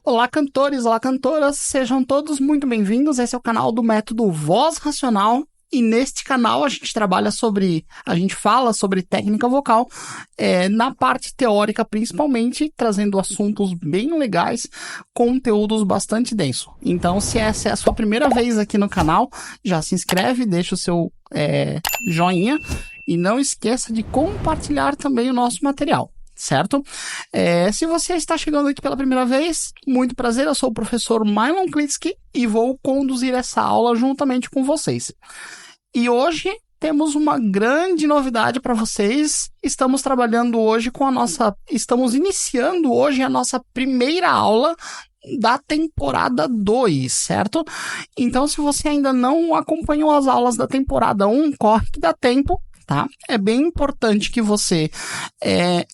Olá, cantores, olá, cantoras, sejam todos muito bem-vindos. Esse é o canal do Método Voz Racional e neste canal a gente fala sobre técnica vocal, na parte teórica principalmente, trazendo assuntos bem legais, conteúdos bastante densos. Então, se essa é a sua primeira vez aqui no canal, já se inscreve, deixa o seu joinha e não esqueça de compartilhar também o nosso material. Certo? Se você está chegando aqui pela primeira vez, muito prazer, eu sou o professor Mylon Klitsky e vou conduzir essa aula juntamente com vocês. E hoje temos uma grande novidade para vocês. Estamos iniciando hoje a nossa primeira aula da temporada 2, certo? Então, se você ainda não acompanhou as aulas da temporada 1, corre que dá tempo. Tá? É bem importante que você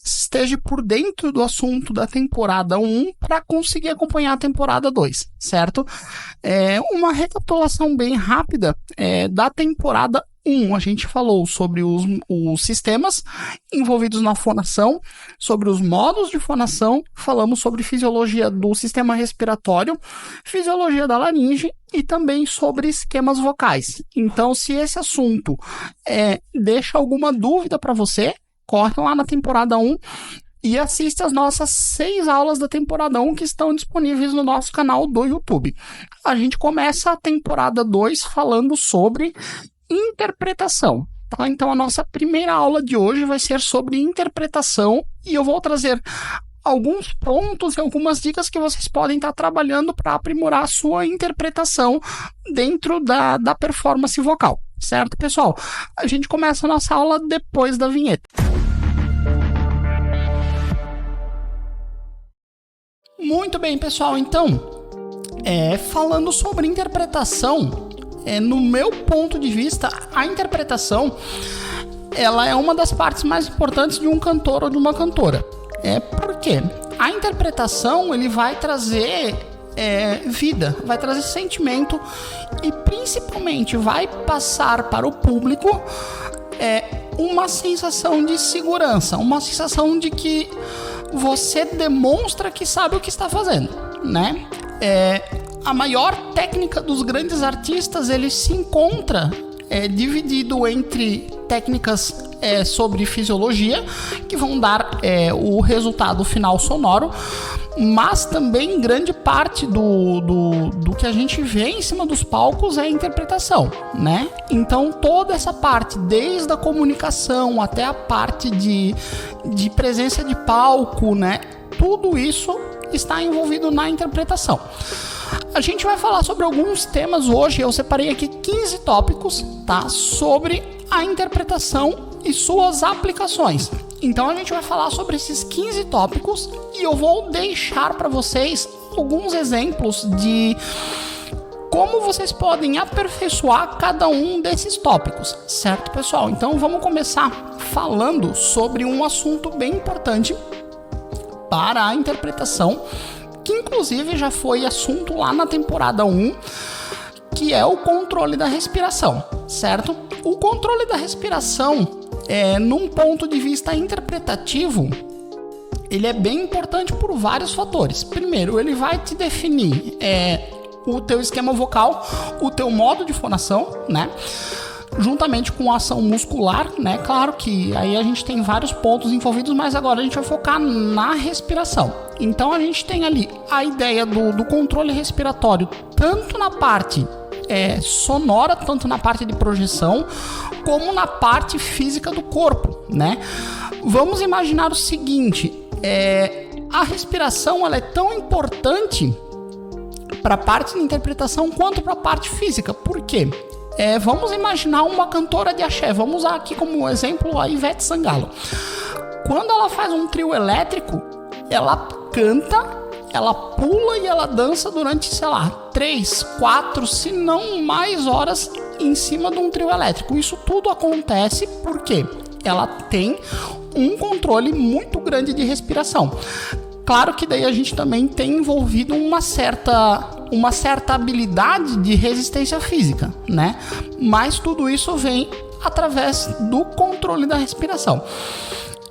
esteja por dentro do assunto da temporada 1 para conseguir acompanhar a temporada 2, certo? Uma recapitulação bem rápida da temporada 1. A gente falou sobre os sistemas envolvidos na fonação, sobre os modos de fonação, falamos sobre fisiologia do sistema respiratório, fisiologia da laringe e também sobre esquemas vocais. Então, se esse assunto deixa alguma dúvida para você, corre lá na temporada 1 e assiste as nossas 6 aulas da temporada 1 que estão disponíveis no nosso canal do YouTube. A gente começa a temporada 2 falando sobre interpretação. Tá? Então, a nossa primeira aula de hoje vai ser sobre interpretação e eu vou trazer alguns pontos e algumas dicas que vocês podem estar trabalhando para aprimorar a sua interpretação dentro da performance vocal. Certo, pessoal? A gente começa a nossa aula depois da vinheta. Muito bem, pessoal. Então, falando sobre interpretação, no meu ponto de vista, a interpretação ela é uma das partes mais importantes de um cantor ou de uma cantora. Por quê? A interpretação ele vai trazer vida, vai trazer sentimento e principalmente vai passar para o público uma sensação de segurança, uma sensação de que você demonstra que sabe o que está fazendo, né? A maior técnica dos grandes artistas, ele se encontra dividido entre técnicas sobre fisiologia, que vão dar o resultado final sonoro, mas também grande parte do que a gente vê em cima dos palcos é a interpretação, né? Então toda essa parte, desde a comunicação até a parte de presença de palco, né? Tudo isso está envolvido na interpretação. A gente vai falar sobre alguns temas hoje, eu separei aqui 15 tópicos, tá? Sobre a interpretação e suas aplicações. Então a gente vai falar sobre esses 15 tópicos e eu vou deixar para vocês alguns exemplos de como vocês podem aperfeiçoar cada um desses tópicos, certo, pessoal? Então vamos começar falando sobre um assunto bem importante para a interpretação, que inclusive já foi assunto lá na temporada 1, que é o controle da respiração, certo? O controle da respiração, num ponto de vista interpretativo, ele é bem importante por vários fatores. Primeiro, ele vai te definir o teu esquema vocal, o teu modo de fonação, né? Juntamente com a ação muscular, né? Claro que aí a gente tem vários pontos envolvidos, mas agora a gente vai focar na respiração. Então a gente tem ali a ideia do controle respiratório, tanto na parte sonora, tanto na parte de projeção, como na parte física do corpo, né? Vamos imaginar o seguinte, a respiração ela é tão importante para a parte de interpretação quanto para a parte física. Por quê? Vamos imaginar uma cantora de axé, vamos usar aqui como exemplo a Ivete Sangalo. Quando ela faz um trio elétrico, ela canta, ela pula e ela dança durante, 3, 4, se não mais horas em cima de um trio elétrico. Isso tudo acontece porque ela tem um controle muito grande de respiração. Claro que daí a gente também tem envolvido uma certa habilidade de resistência física, né? Mas tudo isso vem através do controle da respiração.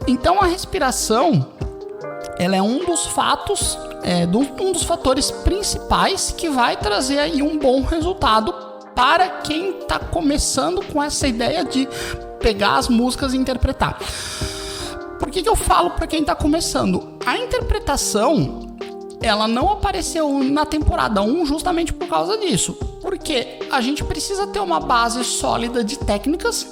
Então a respiração, ela é um dos fatos um dos fatores principais que vai trazer aí um bom resultado para quem está começando com essa ideia de pegar as músicas e interpretar. Por que eu falo para quem está começando? A interpretação, ela não apareceu na temporada 1 justamente por causa disso. Porque a gente precisa ter uma base sólida de técnicas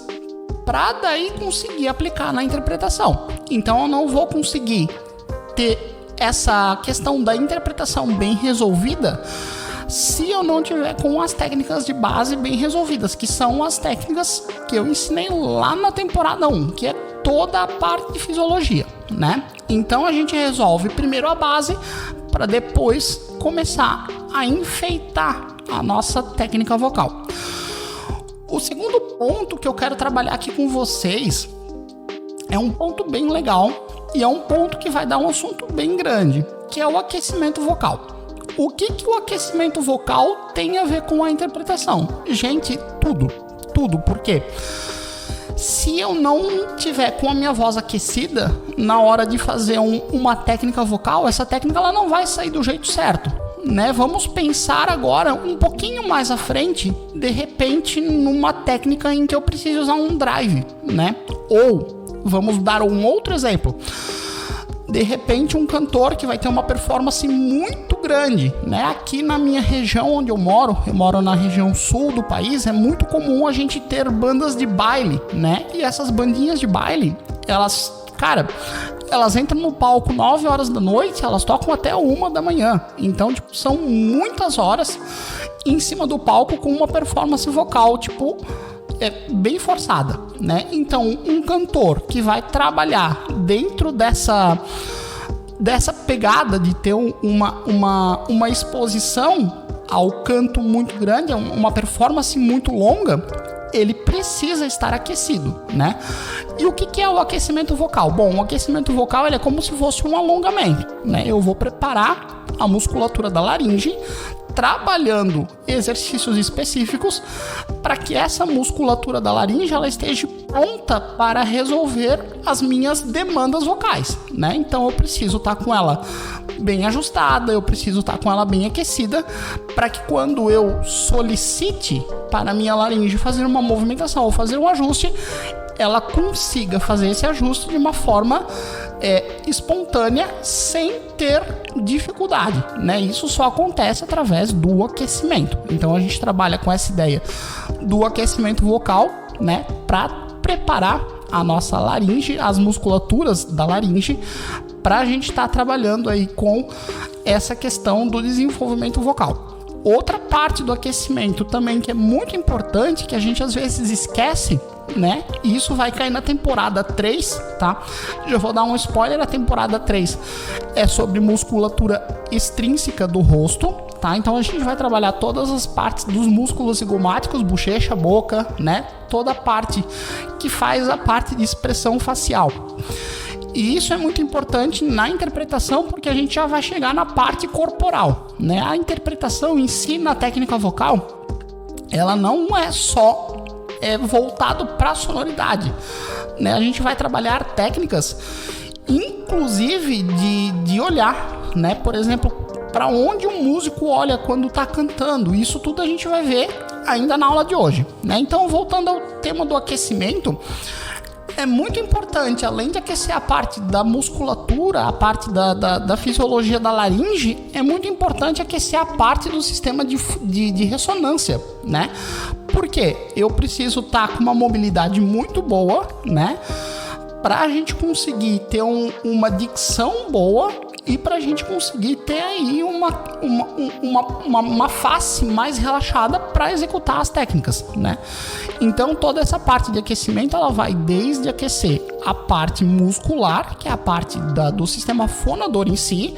para daí conseguir aplicar na interpretação. Então eu não vou conseguir ter essa questão da interpretação bem resolvida se eu não tiver com as técnicas de base bem resolvidas, que são as técnicas que eu ensinei lá na temporada 1, que é toda a parte de fisiologia, né? Então a gente resolve primeiro a base para depois começar a enfeitar a nossa técnica vocal. O segundo ponto que eu quero trabalhar aqui com vocês é um ponto bem legal e é um ponto que vai dar um assunto bem grande, que é o aquecimento vocal. O que o aquecimento vocal tem a ver com a interpretação? Gente, tudo, porque se eu não tiver com a minha voz aquecida na hora de fazer uma técnica vocal, essa técnica ela não vai sair do jeito certo, né? Vamos pensar agora um pouquinho mais à frente, de repente numa técnica em que eu preciso usar um drive, né? Ou vamos dar um outro exemplo. De repente um cantor que vai ter uma performance muito grande, né? Aqui na minha região onde eu moro na região sul do país, é muito comum a gente ter bandas de baile, né? E essas bandinhas de baile, elas entram no palco 9 horas da noite, elas tocam até 1 da manhã. Então, são muitas horas em cima do palco com uma performance vocal, bem forçada, né? Então, um cantor que vai trabalhar dentro dessa pegada de ter uma exposição ao canto muito grande, uma performance muito longa, ele precisa estar aquecido, né? E o que é o aquecimento vocal? Bom, o aquecimento vocal ele é como se fosse um alongamento, né? Eu vou preparar a musculatura da laringe, trabalhando exercícios específicos para que essa musculatura da laringe ela esteja pronta para resolver as minhas demandas vocais, né? Então eu preciso estar com ela bem ajustada, eu preciso estar com ela bem aquecida para que quando eu solicite para a minha laringe fazer uma movimentação ou fazer um ajuste, ela consiga fazer esse ajuste de uma forma espontânea, sem ter dificuldade, né? Isso só acontece através do aquecimento. Então a gente trabalha com essa ideia do aquecimento vocal, né? Para preparar a nossa laringe, as musculaturas da laringe, para a gente estar trabalhando aí com essa questão do desenvolvimento vocal. Outra parte do aquecimento também que é muito importante, que a gente às vezes esquece, né? E isso vai cair na temporada 3, tá? Já vou dar um spoiler, a temporada 3 é sobre musculatura extrínseca do rosto, tá? Então a gente vai trabalhar todas as partes dos músculos zigomáticos, bochecha, boca, né? Toda a parte que faz a parte de expressão facial. E isso é muito importante na interpretação, porque a gente já vai chegar na parte corporal, né? A interpretação em si, na técnica vocal, ela não é só voltado para a sonoridade, né? A gente vai trabalhar técnicas, inclusive de olhar, né? Por exemplo, para onde um músico olha quando está cantando. Isso tudo a gente vai ver ainda na aula de hoje, né? Então, voltando ao tema do aquecimento, é muito importante, além de aquecer a parte da musculatura, a parte da fisiologia da laringe, é muito importante aquecer a parte do sistema de ressonância, né? Porque eu preciso estar com uma mobilidade muito boa, né? Para a gente conseguir ter uma dicção boa e para a gente conseguir ter aí uma face mais relaxada para executar as técnicas, né? Então toda essa parte de aquecimento ela vai desde aquecer a parte muscular, que é a parte do sistema fonador em si,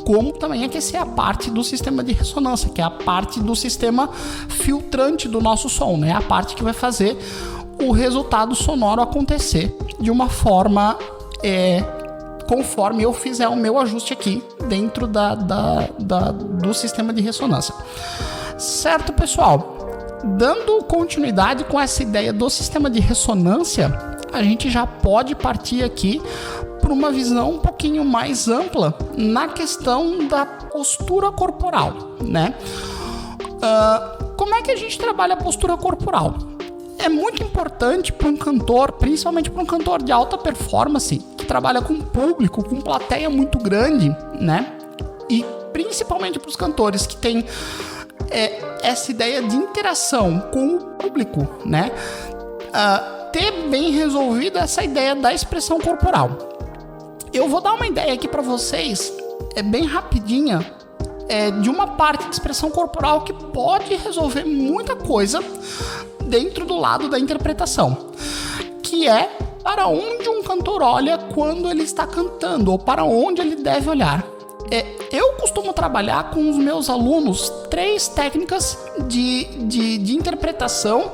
como também aquecer a parte do sistema de ressonância, que é a parte do sistema filtrante do nosso som, né? A parte que vai fazer o resultado sonoro acontecer de uma forma conforme eu fizer o meu ajuste aqui dentro do sistema de ressonância. Certo, pessoal? Dando continuidade com essa ideia do sistema de ressonância, a gente já pode partir aqui para uma visão um pouquinho mais ampla na questão da postura corporal, né? Como é que a gente trabalha a postura corporal? É muito importante para um cantor, principalmente para um cantor de alta performance, que trabalha com público, com plateia muito grande, né? E principalmente para os cantores que têm essa ideia de interação com o público, né? Ter bem resolvida essa ideia da expressão corporal. Eu vou dar uma ideia aqui para vocês, bem rapidinha, de uma parte de expressão corporal que pode resolver muita coisa dentro do lado da interpretação, que é para onde um cantor olha quando ele está cantando, ou para onde ele deve olhar. Eu costumo trabalhar com os meus alunos 3 técnicas de interpretação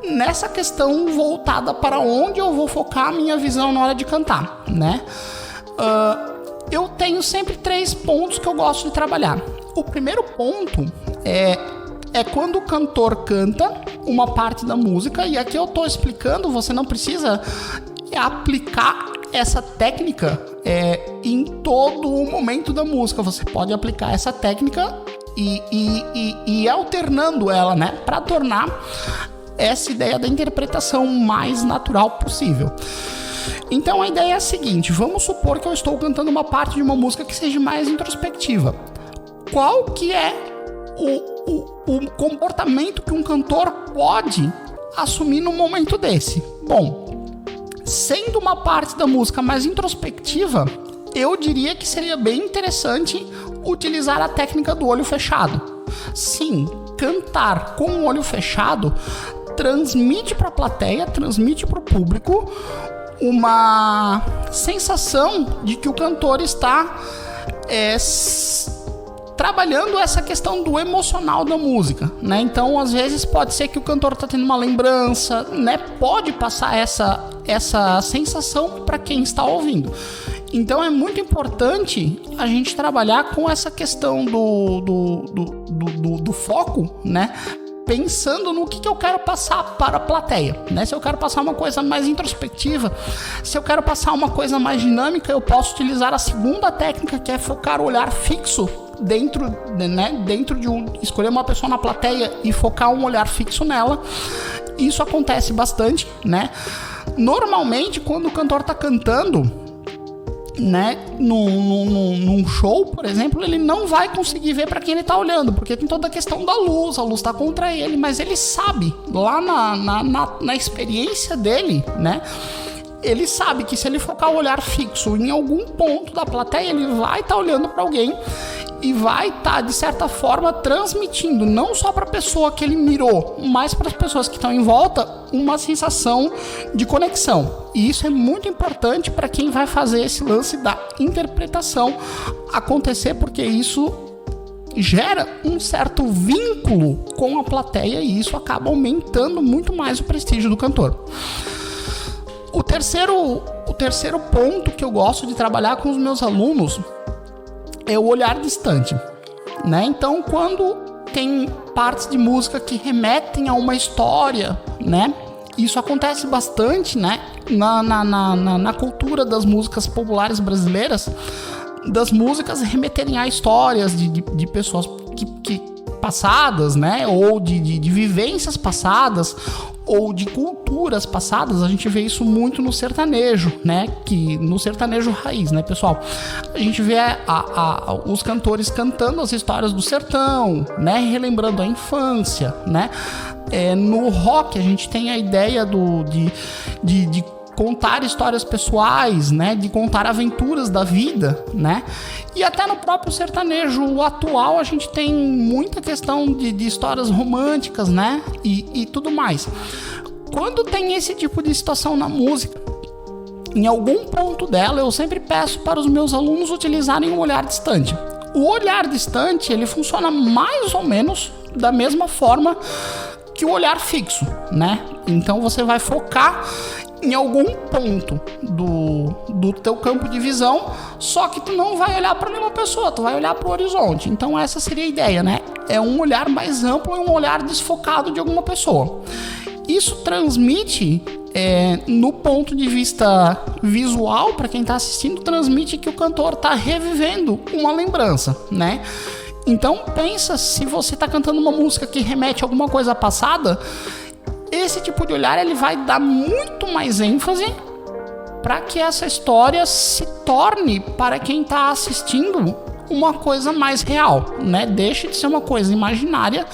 nessa questão voltada para onde eu vou focar a minha visão na hora de cantar, né? Eu tenho sempre 3 pontos que eu gosto de trabalhar. O primeiro ponto é quando o cantor canta uma parte da música, e aqui eu estou explicando, você não precisa aplicar essa técnica em todo o momento da música. Você pode aplicar essa técnica e ir alternando ela, né, para tornar essa ideia da interpretação mais natural possível. Então a ideia é a seguinte: vamos supor que eu estou cantando uma parte de uma música que seja mais introspectiva. Qual que é o comportamento que um cantor pode assumir num momento desse? Bom, sendo uma parte da música mais introspectiva, eu diria que seria bem interessante utilizar a técnica do olho fechado. Sim, cantar com o olho fechado transmite para a plateia, transmite para o público uma sensação de que o cantor está trabalhando essa questão do emocional da música, né? Então, às vezes, pode ser que o cantor está tendo uma lembrança, né? Pode passar essa sensação para quem está ouvindo. Então, é muito importante a gente trabalhar com essa questão do foco, né? Pensando no que eu quero passar para a plateia, né? Se eu quero passar uma coisa mais introspectiva, se eu quero passar uma coisa mais dinâmica, eu posso utilizar a segunda técnica, que é focar o olhar fixo dentro de escolher uma pessoa na plateia e focar um olhar fixo nela. Isso acontece bastante, né? Normalmente, quando o cantor está cantando, né, num show, por exemplo, ele não vai conseguir ver para quem ele tá olhando, porque tem toda a questão da luz, a luz tá contra ele, mas ele sabe, lá na experiência dele, né, ele sabe que se ele focar o olhar fixo em algum ponto da plateia, ele vai estar olhando para alguém e vai estar, de certa forma, transmitindo, não só para a pessoa que ele mirou, mas para as pessoas que estão em volta, uma sensação de conexão. E isso é muito importante para quem vai fazer esse lance da interpretação acontecer, porque isso gera um certo vínculo com a plateia e isso acaba aumentando muito mais o prestígio do cantor. O terceiro ponto que eu gosto de trabalhar com os meus alunos é o olhar distante, né? Então, quando tem partes de música que remetem a uma história, né? Isso acontece bastante, né? Na cultura das músicas populares brasileiras, das músicas remeterem a histórias de pessoas que passadas, né? Ou de vivências passadas, ou de culturas passadas. A gente vê isso muito no sertanejo, né? No sertanejo raiz, né, pessoal? A gente vê os cantores cantando as histórias do sertão, né? Relembrando a infância, né? No rock a gente tem a ideia de contar histórias pessoais, né? De contar aventuras da vida, né? E até no próprio sertanejo atual a gente tem muita questão de histórias românticas, né? E tudo mais. Quando tem esse tipo de situação na música, em algum ponto dela, eu sempre peço para os meus alunos utilizarem o olhar distante. O olhar distante, ele funciona mais ou menos da mesma forma que o olhar fixo, né? Então você vai focar em algum ponto do teu campo de visão, só que tu não vai olhar para nenhuma pessoa, tu vai olhar para o horizonte. Então essa seria a ideia, né? É um olhar mais amplo e um olhar desfocado de alguma pessoa. Isso transmite no ponto de vista visual, para quem está assistindo, transmite que o cantor está revivendo uma lembrança, né? Então pensa, se você está cantando uma música que remete a alguma coisa passada, esse tipo de olhar ele vai dar muito mais ênfase para que essa história se torne, para quem está assistindo, uma coisa mais real, né? Deixe de ser uma coisa imaginária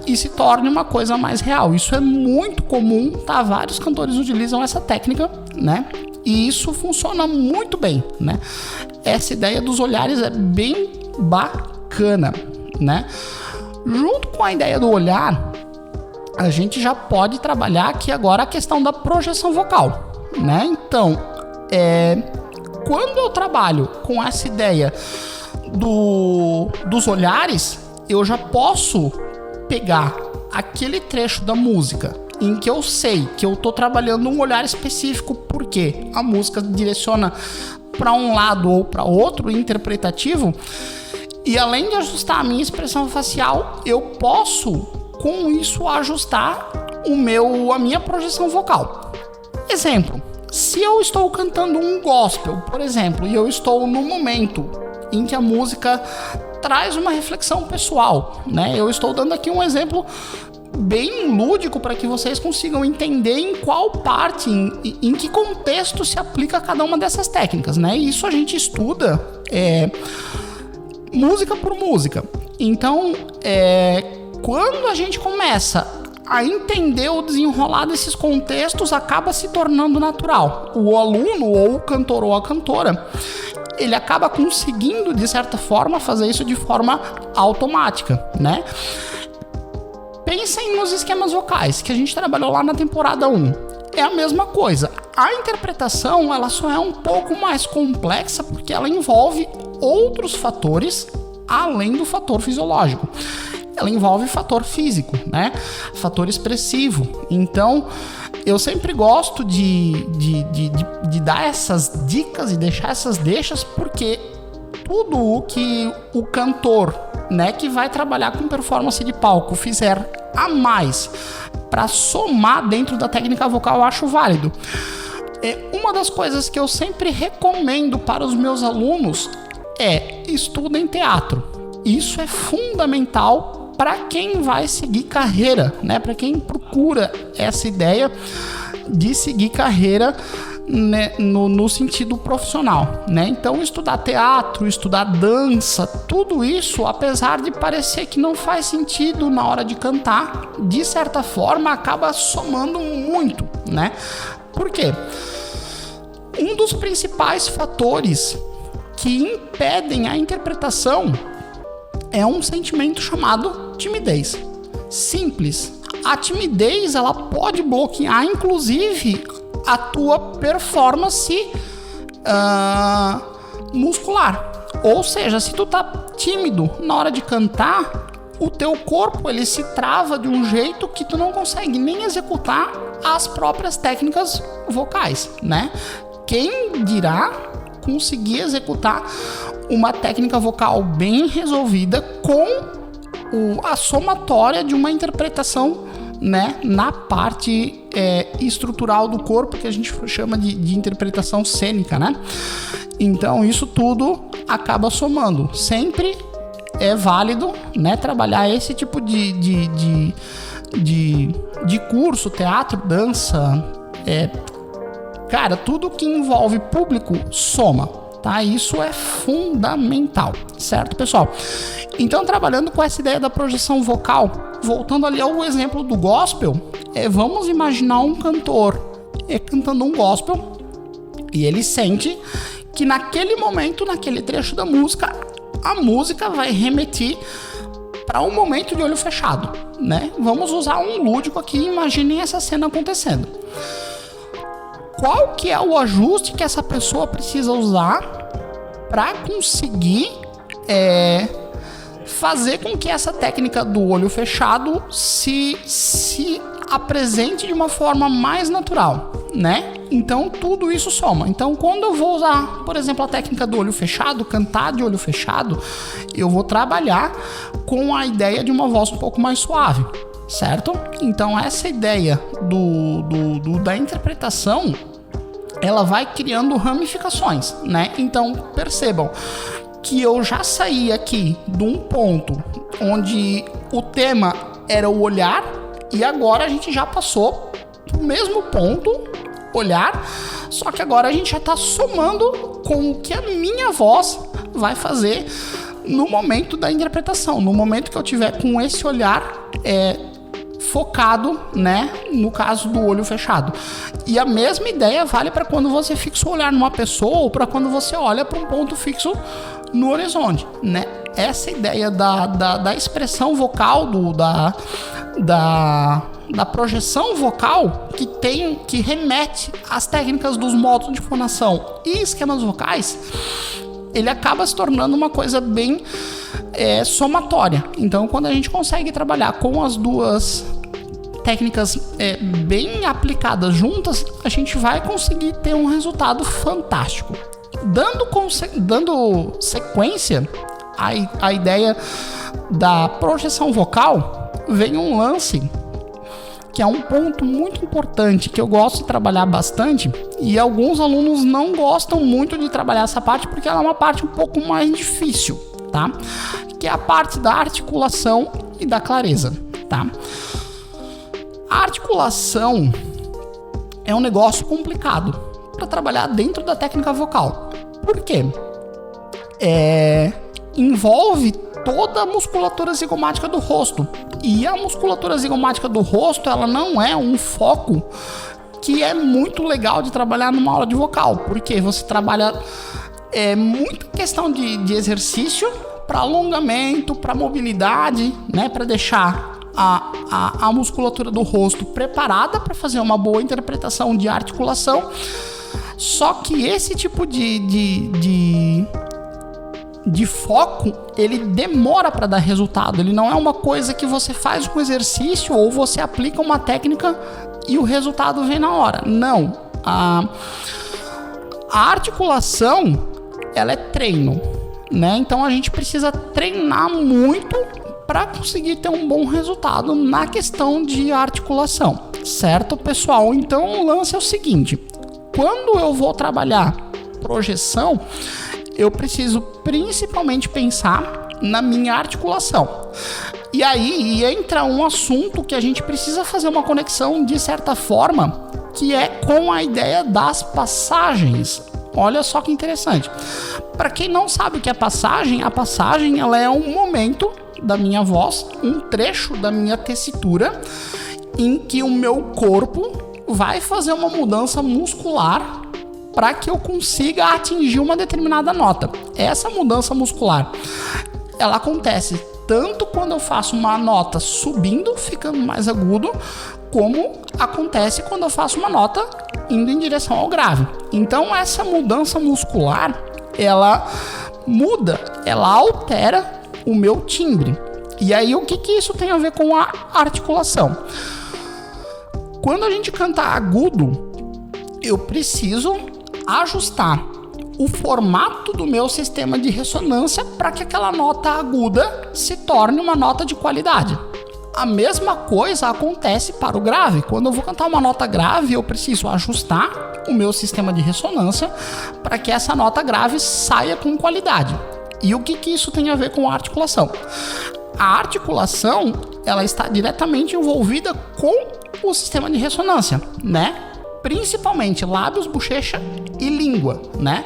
e se torne uma coisa mais real. Isso é muito comum, tá? Vários cantores utilizam essa técnica, né? E isso funciona muito bem, né? Essa ideia dos olhares é bem bacana, né? Junto com a ideia do olhar, a gente já pode trabalhar aqui agora a questão da projeção vocal, né? Então, quando eu trabalho com essa ideia dos olhares, eu já posso pegar aquele trecho da música em que eu sei que eu tô trabalhando um olhar específico, porque a música direciona para um lado ou para outro interpretativo, e além de ajustar a minha expressão facial, eu posso com isso ajustar a minha projeção vocal. Exemplo, se eu estou cantando um gospel, por exemplo, e eu estou no momento em que a música traz uma reflexão pessoal, né? Eu estou dando aqui um exemplo bem lúdico para que vocês consigam entender em qual parte, em que contexto se aplica cada uma dessas técnicas, né? E isso a gente estuda música por música. Então, quando a gente começa a entender o desenrolar desses contextos, acaba se tornando natural. O aluno, ou o cantor ou a cantora, ele acaba conseguindo, de certa forma, fazer isso de forma automática, né? Pensem nos esquemas vocais que a gente trabalhou lá na temporada 1. É a mesma coisa. A interpretação, ela só é um pouco mais complexa porque ela envolve outros fatores além do fator fisiológico. Ela envolve fator físico, né? Fator expressivo. Então, eu sempre gosto de dar essas dicas e deixar essas deixas, porque tudo o que o cantor, né, que vai trabalhar com performance de palco, fizer a mais para somar dentro da técnica vocal, eu acho válido. Uma das coisas que eu sempre recomendo para os meus alunos é estudem teatro. Isso é fundamental para quem vai seguir carreira, né? Para quem procura essa ideia de seguir carreira, né, no sentido profissional, né? Então, estudar teatro, estudar dança, tudo isso, apesar de parecer que não faz sentido na hora de cantar, de certa forma acaba somando muito, né? Por quê? Um dos principais fatores que impedem a interpretação é um sentimento chamado timidez. Simples. A timidez, ela pode bloquear, inclusive, a tua performance muscular. Ou seja, se tu tá tímido na hora de cantar, o teu corpo ele se trava de um jeito que tu não consegue nem executar as próprias técnicas vocais, né? Quem dirá conseguir executar uma técnica vocal bem resolvida com a somatória de uma interpretação, né, na parte estrutural do corpo, que a gente chama de interpretação cênica, né? Então isso tudo acaba somando. Sempre é válido, né, trabalhar esse tipo de curso, teatro, dança, cara, tudo que envolve público soma, tá? Isso é fundamental, certo, pessoal? Então, trabalhando com essa ideia da projeção vocal, voltando ali ao exemplo do gospel, vamos imaginar um cantor cantando um gospel e ele sente que naquele momento, naquele trecho da música, a música vai remeter para um momento de olho fechado, né? Vamos usar um lúdico aqui, imaginem essa cena acontecendo. Qual que é o ajuste que essa pessoa precisa usar para conseguir fazer com que essa técnica do olho fechado se apresente de uma forma mais natural, né? Então tudo isso soma. Então quando eu vou usar, por exemplo, a técnica do olho fechado, cantar de olho fechado, eu vou trabalhar com a ideia de uma voz um pouco mais suave, certo? Então essa ideia da interpretação, ela vai criando ramificações, né? Então percebam que eu já saí aqui de um ponto onde o tema era o olhar e agora a gente já passou pro mesmo ponto, olhar, só que agora a gente já está somando com o que a minha voz vai fazer no momento da interpretação, no momento que eu tiver com esse olhar focado, né, no caso do olho fechado. E a mesma ideia vale para quando você fixa o olhar numa pessoa ou para quando você olha para um ponto fixo no horizonte, né? Essa ideia da expressão vocal, da projeção vocal que remete às técnicas dos modos de fonação e esquemas vocais, ele acaba se tornando uma coisa bem somatória. Então, quando a gente consegue trabalhar com as duas técnicas bem aplicadas juntas, a gente vai conseguir ter um resultado fantástico. Dando sequência à ideia da projeção vocal, vem um lance que é um ponto muito importante, que eu gosto de trabalhar bastante, e alguns alunos não gostam muito de trabalhar essa parte, porque ela é uma parte um pouco mais difícil, tá? Que é a parte da articulação e da clareza, tá? A articulação é um negócio complicado para trabalhar dentro da técnica vocal. Por quê? Envolve toda a musculatura zigomática do rosto. E a musculatura zigomática do rosto, ela não é um foco que é muito legal de trabalhar numa aula de vocal, porque você trabalha muita questão de exercício para alongamento, para mobilidade, né, para deixar a musculatura do rosto preparada para fazer uma boa interpretação de articulação. Só que esse tipo de foco, ele demora para dar resultado. Ele não é uma coisa que você faz um exercício ou você aplica uma técnica e o resultado vem na hora. Não. A articulação, ela é treino, né? Então a gente precisa treinar muito para conseguir ter um bom resultado na questão de articulação, certo, pessoal? Então o lance é o seguinte: quando eu vou trabalhar projeção, eu preciso principalmente pensar na minha articulação. E aí entra um assunto que a gente precisa fazer uma conexão de certa forma, que é com a ideia das passagens. Olha só que interessante. Para quem não sabe o que é passagem, a passagem ela é um momento da minha voz, um trecho da minha tessitura, em que o meu corpo vai fazer uma mudança muscular para que eu consiga atingir uma determinada nota. Essa mudança muscular, ela acontece tanto quando eu faço uma nota subindo, ficando mais agudo, como acontece quando eu faço uma nota indo em direção ao grave. Então essa mudança muscular, ela muda, ela altera o meu timbre. E aí o que isso tem a ver com a articulação? Quando a gente canta agudo, eu preciso ajustar o formato do meu sistema de ressonância para que aquela nota aguda se torne uma nota de qualidade. A mesma coisa acontece para o grave. Quando eu vou cantar uma nota grave, eu preciso ajustar o meu sistema de ressonância para que essa nota grave saia com qualidade. E o que isso tem a ver com a articulação? A articulação, ela está diretamente envolvida com o sistema de ressonância, né? Principalmente lábios, bochecha e língua, né?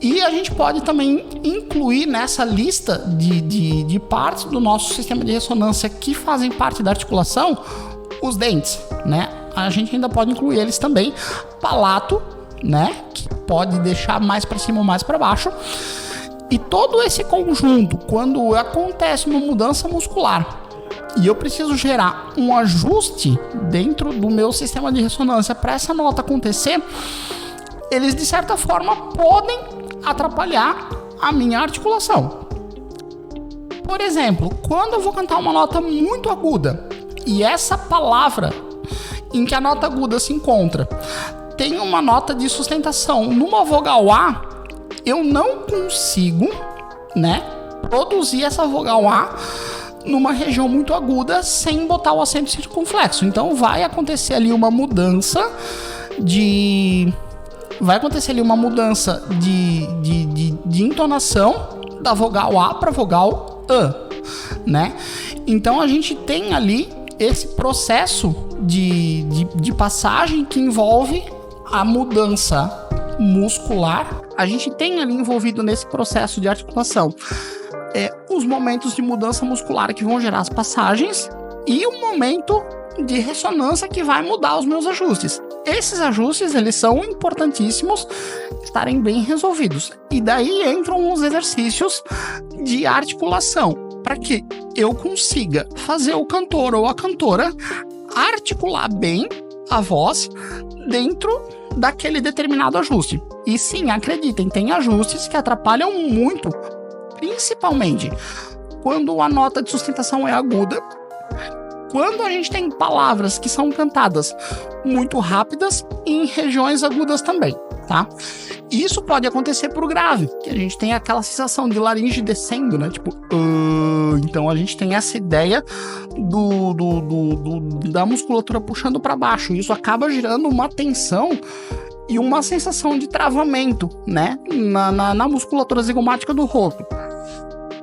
E a gente pode também incluir nessa lista de partes do nosso sistema de ressonância que fazem parte da articulação os dentes, né? A gente ainda pode incluir eles também, palato, né? Que pode deixar mais para cima ou mais para baixo. E todo esse conjunto, quando acontece uma mudança muscular e eu preciso gerar um ajuste dentro do meu sistema de ressonância para essa nota acontecer, eles de certa forma podem atrapalhar a minha articulação. Por exemplo, quando eu vou cantar uma nota muito aguda e essa palavra em que a nota aguda se encontra tem uma nota de sustentação numa vogal A, eu não consigo, né, produzir essa vogal A numa região muito aguda sem botar o acento circunflexo. Então vai acontecer ali uma mudança de entonação da vogal A para vogal A, né? Então a gente tem ali esse processo de passagem que envolve a mudança muscular. A gente tem ali envolvido nesse processo de articulação os momentos de mudança muscular que vão gerar as passagens e o momento de ressonância que vai mudar os meus ajustes. Esses ajustes, eles são importantíssimos estarem bem resolvidos. E daí entram os exercícios de articulação, para que eu consiga fazer o cantor ou a cantora articular bem a voz dentro daquele determinado ajuste. E sim, acreditem, tem ajustes que atrapalham muito, principalmente quando a nota de sustentação é aguda, quando a gente tem palavras que são cantadas muito rápidas e em regiões agudas também, tá? Isso pode acontecer pro grave, que a gente tem aquela sensação de laringe descendo, né? Tipo, então a gente tem essa ideia da musculatura puxando para baixo. Isso acaba gerando uma tensão e uma sensação de travamento, né? Na musculatura zigomática do rosto.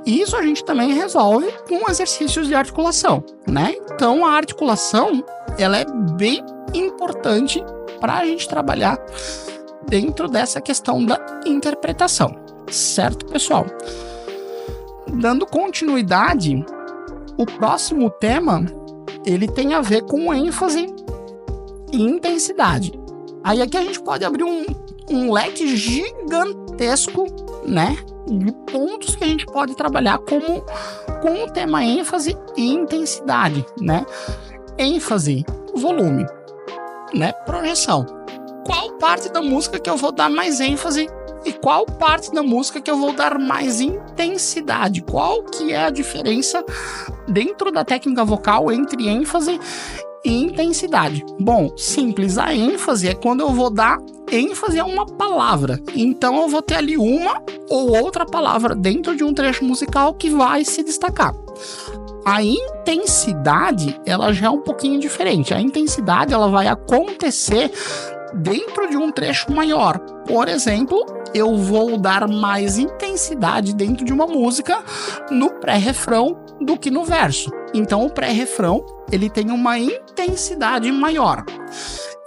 Isso a gente também resolve com exercícios de articulação, né? Então a articulação, ela é bem importante para a gente trabalhar dentro dessa questão da interpretação, certo, pessoal? Dando continuidade, o próximo tema, ele tem a ver com ênfase e intensidade. Aí aqui a gente pode abrir um leque gigantesco, né, de pontos que a gente pode trabalhar com o tema ênfase e intensidade, né? Ênfase, volume, né? Projeção. Qual parte da música que eu vou dar mais ênfase e qual parte da música que eu vou dar mais intensidade? Qual que é a diferença dentro da técnica vocal entre ênfase e intensidade? Bom, simples, a ênfase é quando eu vou dar ênfase a uma palavra. Então eu vou ter ali uma ou outra palavra dentro de um trecho musical que vai se destacar. A intensidade, ela já é um pouquinho diferente. A intensidade, ela vai acontecer dentro de um trecho maior. Por exemplo, eu vou dar mais intensidade dentro de uma música no pré-refrão do que no verso. Então o pré-refrão, ele tem uma intensidade maior.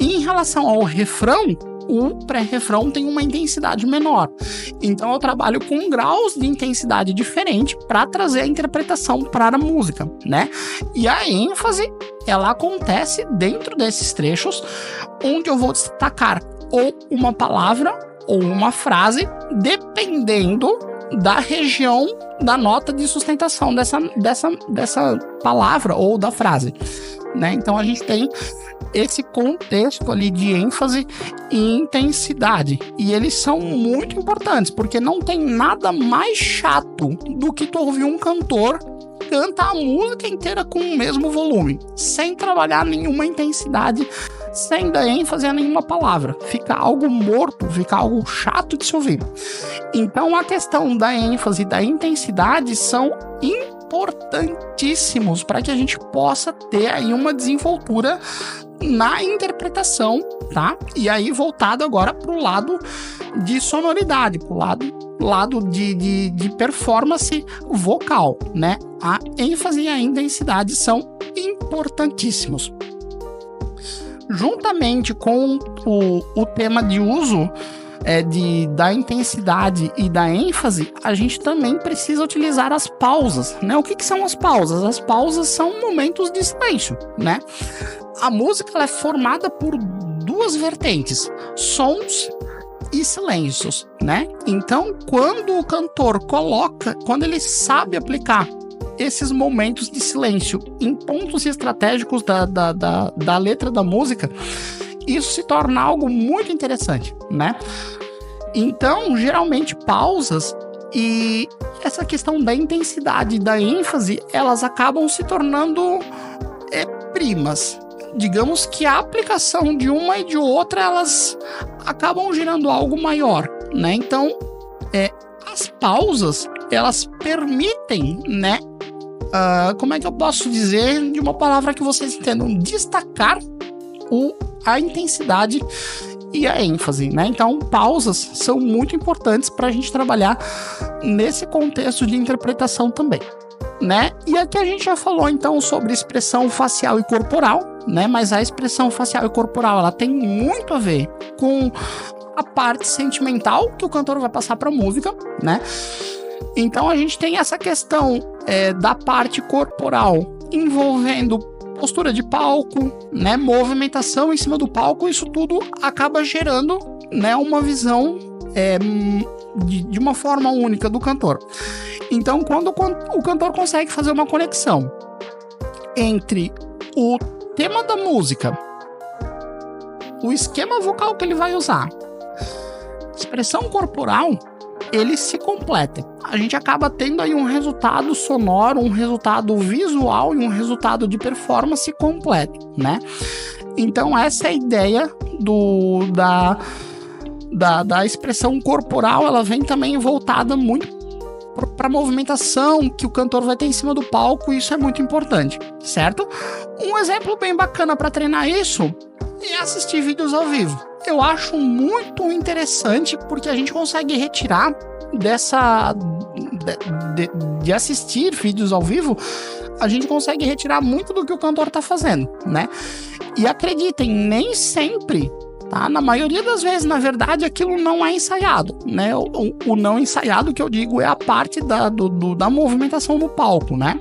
E em relação ao refrão, o pré-refrão tem uma intensidade menor. Então eu trabalho com graus de intensidade diferente para trazer a interpretação para a música, né? E a ênfase, ela acontece dentro desses trechos, onde eu vou destacar ou uma palavra ou uma frase, dependendo da região da nota de sustentação dessa palavra ou da frase, né? Então a gente tem esse contexto ali de ênfase e intensidade, e eles são muito importantes, porque não tem nada mais chato do que tu ouvir um cantor cantar a música inteira com o mesmo volume, sem trabalhar nenhuma intensidade, sem dar ênfase a nenhuma palavra. Fica algo morto, fica algo chato de se ouvir. Então a questão da ênfase e da intensidade são importantíssimos para que a gente possa ter aí uma desenvoltura na interpretação, tá? E aí voltado agora para o lado de sonoridade, para o lado de performance vocal, né? A ênfase e a intensidade são importantíssimos. Juntamente com o tema de uso da intensidade e da ênfase, a gente também precisa utilizar as pausas, né? O que são as pausas? As pausas são momentos de silêncio, né? A música, ela é formada por duas vertentes, sons e silêncios, né? Então, quando o cantor quando ele sabe aplicar esses momentos de silêncio em pontos estratégicos da letra da música, isso se torna algo muito interessante, né? Então, geralmente, pausas e essa questão da intensidade e da ênfase, elas acabam se tornando primas. Digamos que a aplicação de uma e de outra, elas acabam gerando algo maior, né? Então, as pausas, elas permitem, né, como é que eu posso dizer de uma palavra que vocês entendam? Destacar a intensidade e a ênfase, né? Então, pausas são muito importantes para a gente trabalhar nesse contexto de interpretação também, né? E aqui a gente já falou, então, sobre expressão facial e corporal, né? Mas a expressão facial e corporal, ela tem muito a ver com a parte sentimental que o cantor vai passar para a música, né? Então, a gente tem essa questão da parte corporal envolvendo postura de palco, né, movimentação em cima do palco. Isso tudo acaba gerando, né, uma visão de uma forma única do cantor. Então, quando o cantor consegue fazer uma conexão entre o tema da música, o esquema vocal que ele vai usar, expressão corporal, ele se completa. A gente acaba tendo aí um resultado sonoro, um resultado visual e um resultado de performance completo, né? Então essa é a ideia da expressão corporal. Ela vem também voltada muito para a movimentação que o cantor vai ter em cima do palco, e isso é muito importante, certo? Um exemplo bem bacana para treinar isso é assistir vídeos ao vivo. Eu acho muito interessante porque a gente consegue retirar de assistir vídeos ao vivo, a gente consegue retirar muito do que o cantor tá fazendo, né? E acreditem, nem sempre, tá? Na maioria das vezes, na verdade, aquilo não é ensaiado, né? O não ensaiado que eu digo é a parte da movimentação no palco, né?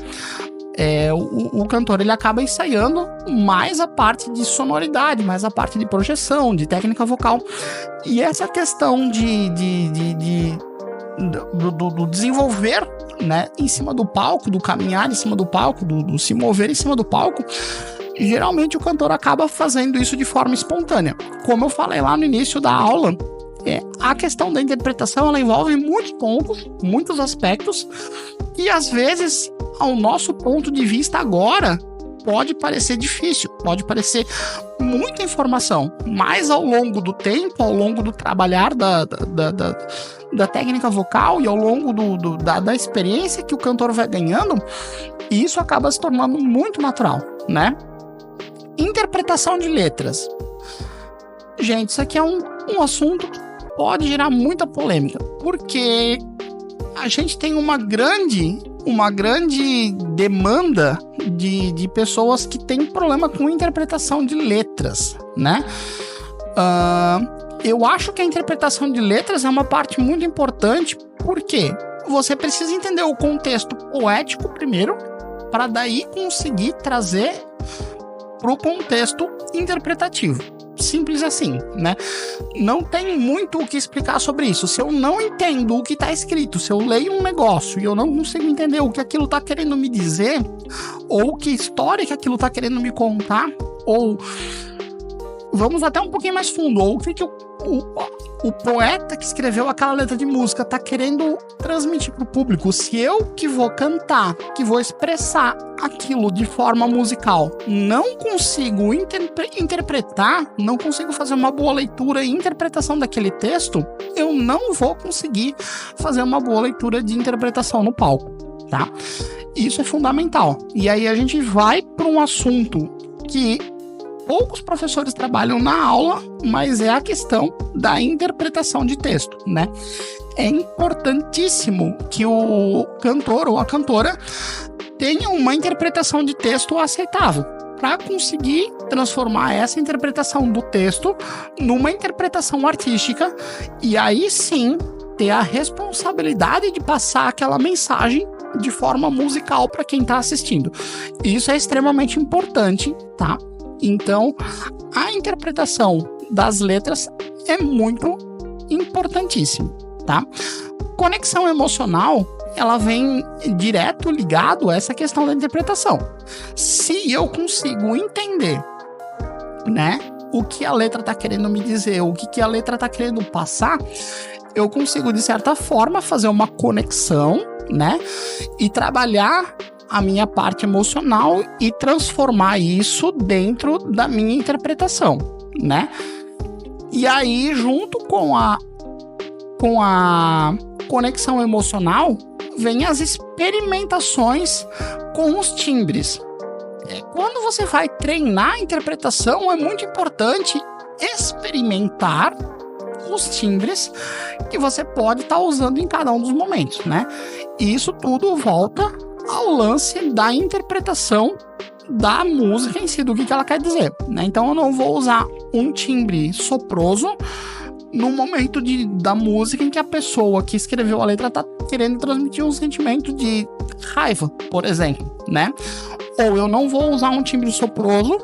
O cantor, ele acaba ensaiando mais a parte de sonoridade, mais a parte de projeção, de técnica vocal. E essa questão do desenvolver, né, em cima do palco, do caminhar em cima do palco, do se mover em cima do palco, geralmente o cantor acaba fazendo isso de forma espontânea. Como eu falei lá no início da aula, a questão da interpretação, ela envolve muitos pontos, muitos aspectos, e às vezes, ao nosso ponto de vista agora, pode parecer difícil, pode parecer muita informação, mas ao longo do tempo, ao longo do trabalhar da técnica vocal e ao longo da experiência que o cantor vai ganhando, isso acaba se tornando muito natural, né? Interpretação de letras. Gente, isso aqui é um assunto que pode gerar muita polêmica, porque a gente tem uma grande demanda de pessoas que têm problema com interpretação de letras, né? Eu acho que a interpretação de letras é uma parte muito importante, porque você precisa entender o contexto poético primeiro, para daí conseguir trazer para o contexto interpretativo. Simples assim, né? Não tem muito o que explicar sobre isso. Se eu não entendo o que está escrito, se eu leio um negócio e eu não consigo entender o que aquilo está querendo me dizer, ou que história que aquilo está querendo me contar, ou vamos até um pouquinho mais fundo, ou o que o poeta que escreveu aquela letra de música está querendo transmitir para o público. Se eu que vou cantar, que vou expressar aquilo de forma musical, não consigo interpretar, não consigo fazer uma boa leitura e interpretação daquele texto, eu não vou conseguir fazer uma boa leitura de interpretação no palco, tá? Isso é fundamental. E aí a gente vai para um assunto que poucos professores trabalham na aula, mas é a questão da interpretação de texto, né? É importantíssimo que o cantor ou a cantora tenha uma interpretação de texto aceitável, para conseguir transformar essa interpretação do texto numa interpretação artística, e aí sim ter a responsabilidade de passar aquela mensagem de forma musical para quem está assistindo. Isso é extremamente importante, tá? Então, a interpretação das letras é muito importantíssima, tá? Conexão emocional, ela vem direto ligado a essa questão da interpretação. Se eu consigo entender, né, o que a letra está querendo me dizer, o que a letra está querendo passar, eu consigo, de certa forma, fazer uma conexão, né, e trabalhar a minha parte emocional e transformar isso dentro da minha interpretação, né? E aí, junto com a conexão emocional, vem as experimentações com os timbres. Quando você vai treinar a interpretação, é muito importante experimentar os timbres que você pode estar usando em cada um dos momentos, né? E isso tudo volta ao lance da interpretação da música em si, do que ela quer dizer, né? Então eu não vou usar um timbre soproso no momento da música em que a pessoa que escreveu a letra tá querendo transmitir um sentimento de raiva, por exemplo, né? Ou eu não vou usar um timbre soproso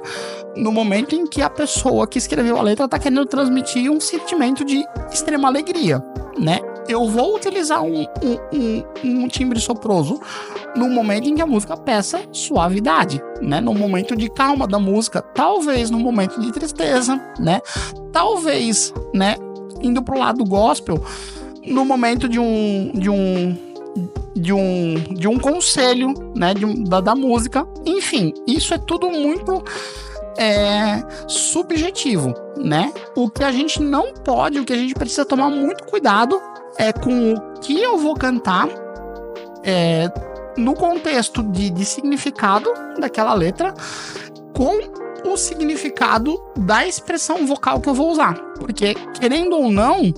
no momento em que a pessoa que escreveu a letra tá querendo transmitir um sentimento de extrema alegria, né? Eu vou utilizar um timbre soproso no momento em que a música peça suavidade, né? No momento de calma da música, talvez no momento de tristeza, né? Talvez, né, indo pro lado gospel, no momento de um conselho, né, da música. Enfim, isso é tudo muito subjetivo, né? O que a gente não pode, o que a gente precisa tomar muito cuidado é com o que eu vou cantar no contexto de significado daquela letra, com o significado da expressão vocal que eu vou usar. Porque, querendo ou não,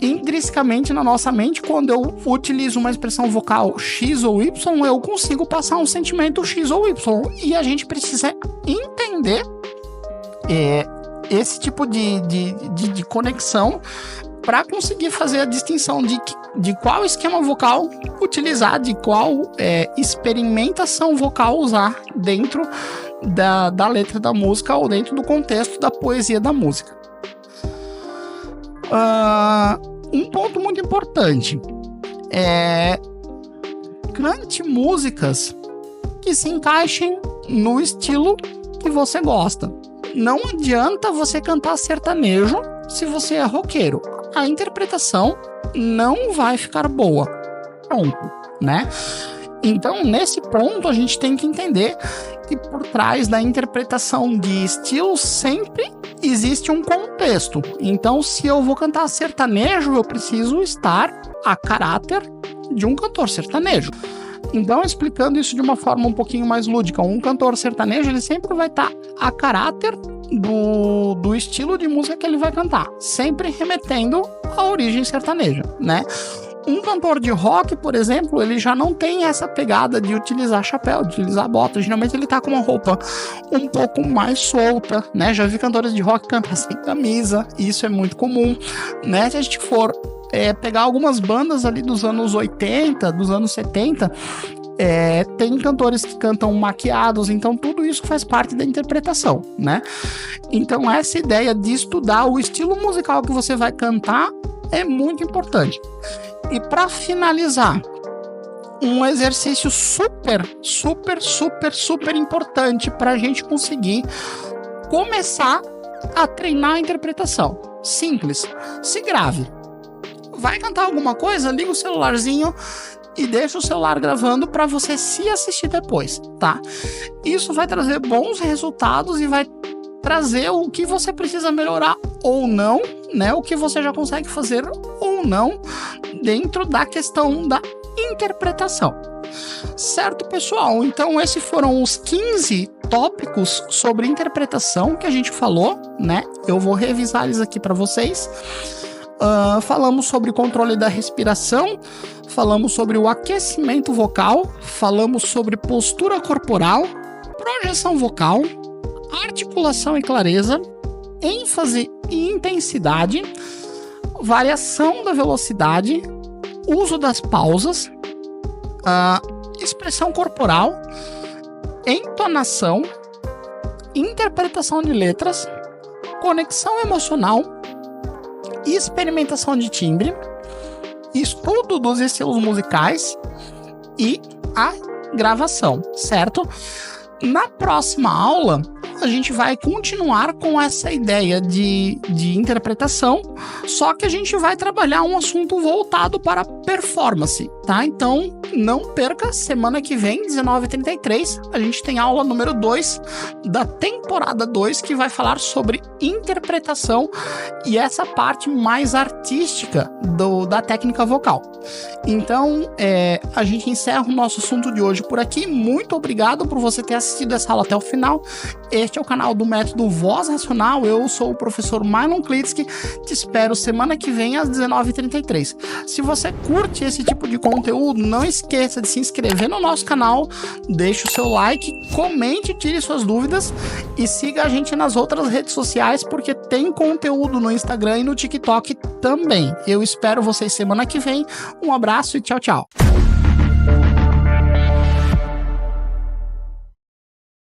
intrinsecamente na nossa mente, quando eu utilizo uma expressão vocal X ou Y, eu consigo passar um sentimento X ou Y. E a gente precisa entender esse tipo de conexão para conseguir fazer a distinção de qual esquema vocal utilizar, de qual experimentação vocal usar dentro da letra da música ou dentro do contexto da poesia da música. Um ponto muito importante cante músicas que se encaixem no estilo que você gosta. Não adianta você cantar sertanejo se você é roqueiro. A interpretação não vai ficar boa. Pronto, né? Então, nesse ponto, a gente tem que entender que por trás da interpretação de estilos sempre existe um contexto. Então, se eu vou cantar sertanejo, eu preciso estar a caráter de um cantor sertanejo. Então, explicando isso de uma forma um pouquinho mais lúdica, um cantor sertanejo, ele sempre vai estar a caráter do estilo de música que ele vai cantar, sempre remetendo à origem sertaneja, né? Um cantor de rock, por exemplo, ele já não tem essa pegada de utilizar chapéu, de utilizar bota. Geralmente ele tá com uma roupa um pouco mais solta, né? Já vi cantores de rock cantar sem camisa, e isso é muito comum, né? Se a gente for pegar algumas bandas ali dos anos 80, dos anos 70, tem cantores que cantam maquiados, então tudo isso faz parte da interpretação, né? Então essa ideia de estudar o estilo musical que você vai cantar é muito importante. E para finalizar, um exercício super importante para a gente conseguir começar a treinar a interpretação. Simples, se grave. Vai cantar alguma coisa, liga o celularzinho e deixa o celular gravando para você se assistir depois, tá? Isso vai trazer bons resultados e vai trazer o que você precisa melhorar ou não, né? O que você já consegue fazer ou não dentro da questão da interpretação. Certo, pessoal? Então esses foram os 15 tópicos sobre interpretação que a gente falou, né? Eu vou revisar eles aqui para vocês. Falamos sobre controle da respiração, falamos sobre o aquecimento vocal, falamos sobre postura corporal, projeção vocal, articulação e clareza, ênfase e intensidade, variação da velocidade, uso das pausas, expressão corporal, entonação, interpretação de letras, conexão emocional, experimentação de timbre, estudo dos estilos musicais e a gravação, certo? Na próxima aula, a gente vai continuar com essa ideia de interpretação, só que a gente vai trabalhar um assunto voltado para performance, tá? Então, não perca, semana que vem, 19h33, a gente tem aula número 2 da temporada 2, que vai falar sobre interpretação e essa parte mais artística da técnica vocal. Então, a gente encerra o nosso assunto de hoje por aqui. Muito obrigado por você ter assistido essa aula até o final. Este é o canal do Método Voz Racional. Eu sou o professor Marlon Klitsky. Te espero semana que vem às 19h33. Se você curte esse tipo de conteúdo, não esqueça de se inscrever no nosso canal, deixe o seu like, comente, tire suas dúvidas e siga a gente nas outras redes sociais, porque tem conteúdo no Instagram e no TikTok também. Eu espero vocês semana que vem. Um abraço e tchau, tchau.